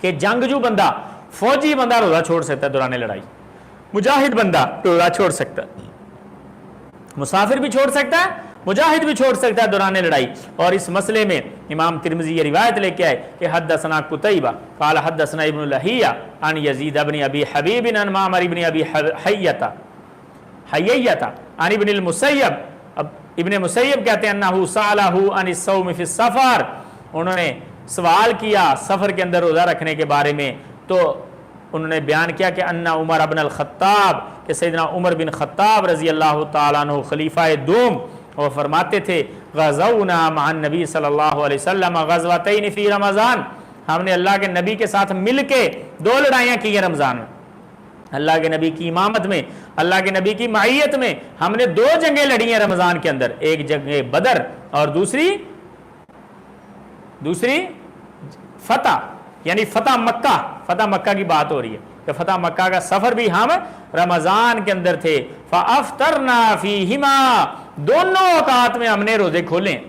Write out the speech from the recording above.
کہ جنگجو بندہ، فوجی بندہ روزہ چھوڑ سکتا ہے دوران لڑائی، مجاہد بندہ روزہ چھوڑ سکتا ہے، مسافر بھی چھوڑ سکتا ہے، مجاہد بھی چھوڑ سکتا ہے دوران لڑائی۔ اور اس مسئلے میں امام ترمذی یہ روایت لے کے آئے کہ حدثنا قتیبہ قال حدثنا ابن لہیہ عن یزید بن ابی حبیب عن معمر بن ابی حیۃ عن ابن المسیب، اب ابن مسیب کہتے ہیں انہ سألہ عن الصوم فی السفر، انہوں نے سوال کیا سفر کے اندر روزہ رکھنے کے بارے میں، تو انہوں نے بیان کیا کہ ان عمر ابن الخطاب، کہ سیدنا عمر بن خطاب رضی اللہ تعالیٰ عنہ خلیفہ دوم، وہ فرماتے تھے غزونا مع النبی صلی اللہ علیہ وسلم غزوتین فی رمضان، ہم نے اللہ کے نبی کے ساتھ مل کے 2 لڑائیاں کی ہیں رمضان میں، اللہ کے نبی کی امامت میں، اللہ کے نبی کی معیت میں ہم نے 2 جنگیں لڑی ہیں رمضان کے اندر، ایک جنگ بدر اور دوسری فتح، یعنی فتح مکہ کی بات ہو رہی ہے کہ فتح مکہ کا سفر بھی ہم رمضان کے اندر تھے، فَأَفْتَرْنَا فِيهِمَا، دونوں اوقات میں ہم نے روزے کھولے ہیں۔